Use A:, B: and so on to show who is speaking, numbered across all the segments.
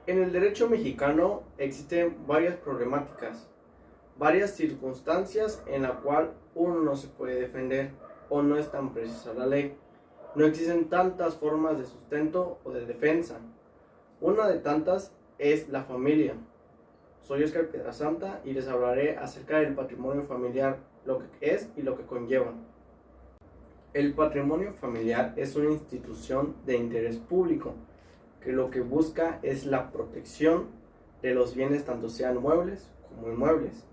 A: En el derecho mexicano existen varias problemáticas, varias circunstancias en la cual uno no se puede defender o no es tan precisa la ley. No existen tantas formas de sustento o de defensa. Una de tantas es la familia. Soy Oscar Piedrasanta y les hablaré acerca del patrimonio familiar, lo que es y lo que conlleva. El patrimonio familiar es una institución de interés público que lo que busca es la protección de los bienes, tanto sean muebles como inmuebles.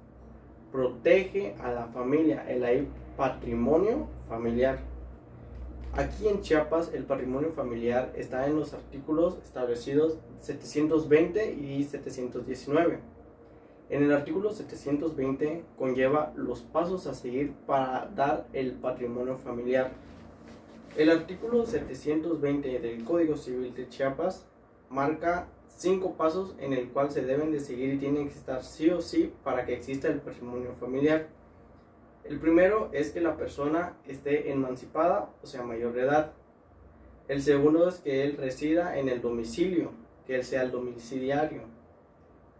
A: Protege a la familia, el patrimonio familiar. Aquí en Chiapas el patrimonio familiar está en los artículos establecidos 720 y 719. En el artículo 720 conlleva los pasos a seguir para dar el patrimonio familiar. El artículo 720 del Código Civil de Chiapas marca 5 pasos en el cual se deben de seguir y tienen que estar sí o sí para que exista el patrimonio familiar. El primero es que la persona esté emancipada, o sea, mayor de edad. El segundo es que él resida en el domicilio, que él sea el domiciliario.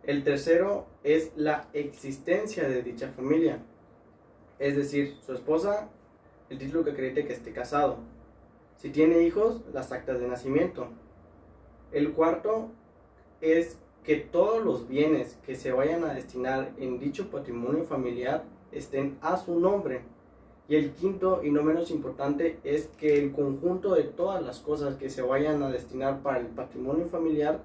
A: El tercero es la existencia de dicha familia, es decir, su esposa, el título que acredite que esté casado. Si tiene hijos, las actas de nacimiento. El cuarto es que todos los bienes que se vayan a destinar en dicho patrimonio familiar estén a su nombre. Y el quinto y no menos importante es que el conjunto de todas las cosas que se vayan a destinar para el patrimonio familiar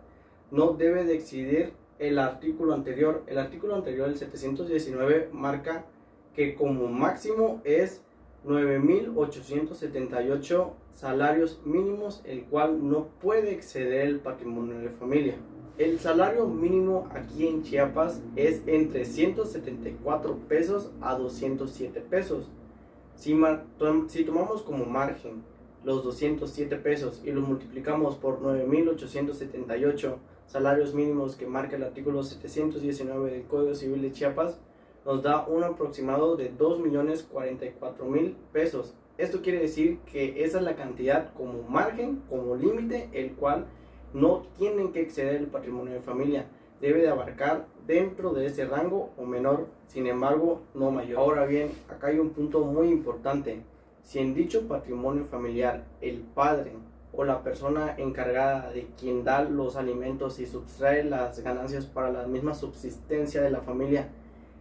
A: no debe de excedir el artículo anterior. El artículo anterior, el 719, marca que como máximo es 9.878 salarios mínimos, el cual no puede exceder el patrimonio de familia. El salario mínimo aquí en Chiapas es entre 174 pesos a 207 pesos. Si tomamos como margen los 207 pesos y los multiplicamos por 9.878 salarios mínimos que marca el artículo 719 del Código Civil de Chiapas, nos da un aproximado de 2.044.000 pesos. Esto quiere decir que esa es la cantidad como margen, como límite, el cual no tienen que exceder el patrimonio de familia. Debe de abarcar dentro de ese rango o menor, sin embargo, no mayor. Ahora bien, acá hay un punto muy importante. Si en dicho patrimonio familiar el padre o la persona encargada de quien da los alimentos y sustrae las ganancias para la misma subsistencia de la familia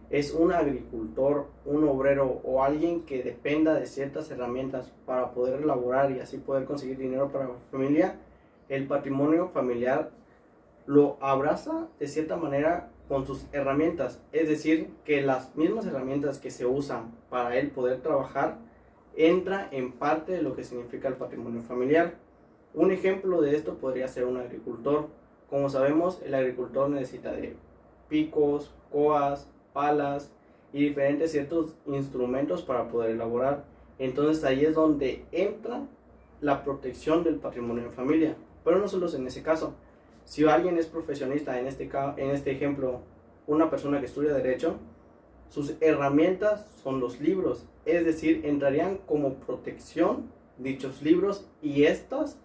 A: es un agricultor, un obrero o alguien que dependa de ciertas herramientas para poder elaborar y así poder conseguir dinero para la familia, el patrimonio familiar lo abraza de cierta manera con sus herramientas, es decir, que las mismas herramientas que se usan para él poder trabajar entra en parte de lo que significa el patrimonio familiar. Un ejemplo de esto podría ser un agricultor. Como sabemos, el agricultor necesita de picos, coas, palas y diferentes ciertos instrumentos para poder elaborar. Entonces ahí es donde entra la protección del patrimonio en familia. Pero no solo en ese caso. Si alguien es profesionista, en este ejemplo, una persona que estudia Derecho, sus herramientas son los libros. Es decir, entrarían como protección dichos libros y estos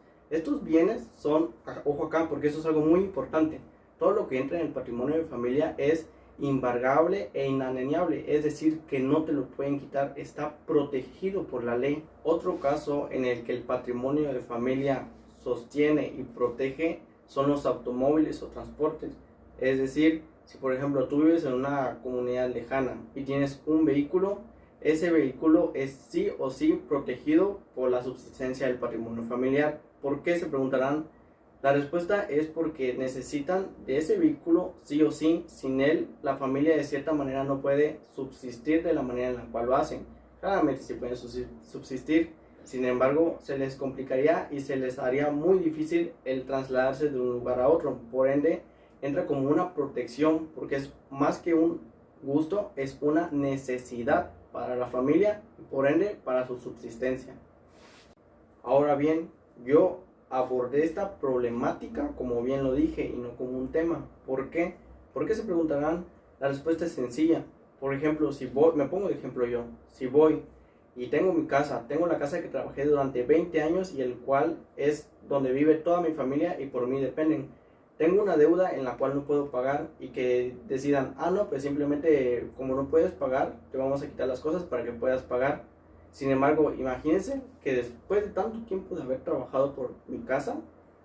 A: bienes son, ojo acá, porque eso es algo muy importante. Todo lo que entra en el patrimonio de familia es embargable e inaneable, es decir, que no te lo pueden quitar, está protegido por la ley. Otro caso en el que el patrimonio de familia sostiene y protege son los automóviles o transportes. Es decir, si por ejemplo tú vives en una comunidad lejana y tienes un vehículo, ese vehículo es sí o sí protegido por la subsistencia del patrimonio familiar. ¿Por qué? Se preguntarán. La respuesta es porque necesitan de ese vehículo sí o sí. Sin él, la familia de cierta manera no puede subsistir de la manera en la cual lo hacen. Claramente sí pueden subsistir, sin embargo, se les complicaría y se les haría muy difícil el trasladarse de un lugar a otro. Por ende, entra como una protección, porque es más que un gusto, es una necesidad para la familia y por ende para su subsistencia. Ahora bien, yo abordé esta problemática, como bien lo dije, y no como un tema. ¿Por qué? ¿Por qué se preguntarán? La respuesta es sencilla. Por ejemplo, si voy, me pongo de ejemplo yo, si voy y tengo mi casa, tengo la casa que trabajé durante 20 años y el cual es donde vive toda mi familia y por mí dependen. tengo una deuda en la cual no puedo pagar y que decidan, no, pues simplemente como no puedes pagar, te vamos a quitar las cosas para que puedas pagar. Sin embargo, imagínense que después de tanto tiempo de haber trabajado por mi casa,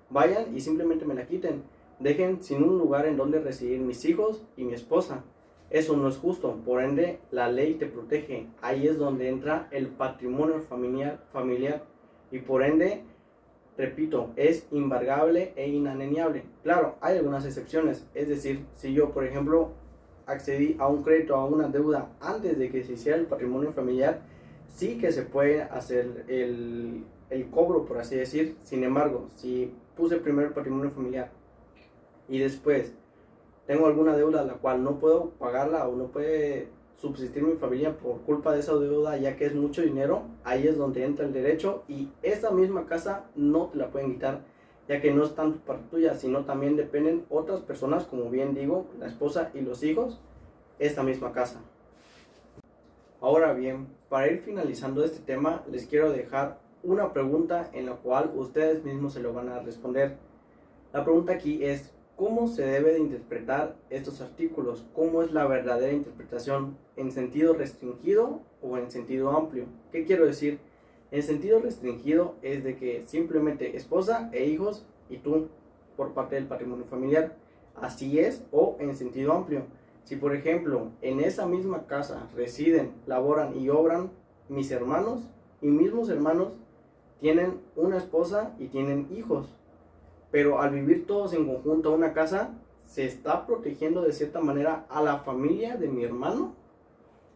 A: vayan y simplemente me la quiten. Dejen sin un lugar en donde residir mis hijos y mi esposa. Eso no es justo, por ende la ley te protege. Ahí es donde entra el patrimonio familiar y por ende, repito, es embargable e inalienable. Claro, hay algunas excepciones, es decir, si yo por ejemplo accedí a un crédito, a una deuda antes de que se hiciera el patrimonio familiar, sí que se puede hacer el cobro, por así decir. Sin embargo, si puse primero el patrimonio familiar y después tengo alguna deuda la cual no puedo pagarla o no puede subsistir mi familia por culpa de esa deuda, ya que es mucho dinero, ahí es donde entra el derecho y esa misma casa no te la pueden quitar, ya que no es tanto parte tuya, sino también dependen otras personas, como bien digo, la esposa y los hijos, esta misma casa. Ahora bien, para ir finalizando este tema, les quiero dejar una pregunta en la cual ustedes mismos se lo van a responder. La pregunta aquí es, ¿cómo se debe de interpretar estos artículos? ¿Cómo es la verdadera interpretación? ¿En sentido restringido o en sentido amplio? ¿Qué quiero decir? En sentido restringido es de que simplemente esposa e hijos y tú por parte del patrimonio familiar. Así es, o en sentido amplio. Si por ejemplo en esa misma casa residen, laboran y obran mis hermanos y mismos hermanos tienen una esposa y tienen hijos, pero al vivir todos en conjunto en una casa, ¿se está protegiendo de cierta manera a la familia de mi hermano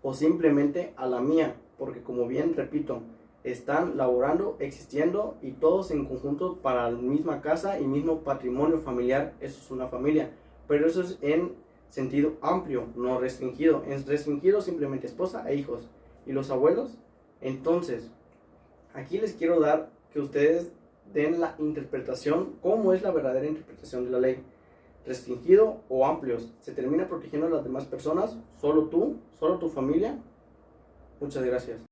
A: o simplemente a la mía? Porque como bien repito, están laborando, existiendo y todos en conjunto para la misma casa y mismo patrimonio familiar. Eso es una familia, pero eso es en sentido amplio, no restringido. En restringido simplemente esposa e hijos y los abuelos. Entonces, aquí les quiero dar que ustedes den la interpretación, cómo es la verdadera interpretación de la ley. Restringido o amplios, ¿se termina protegiendo a las demás personas? ¿Solo tú? ¿Solo tu familia? Muchas gracias.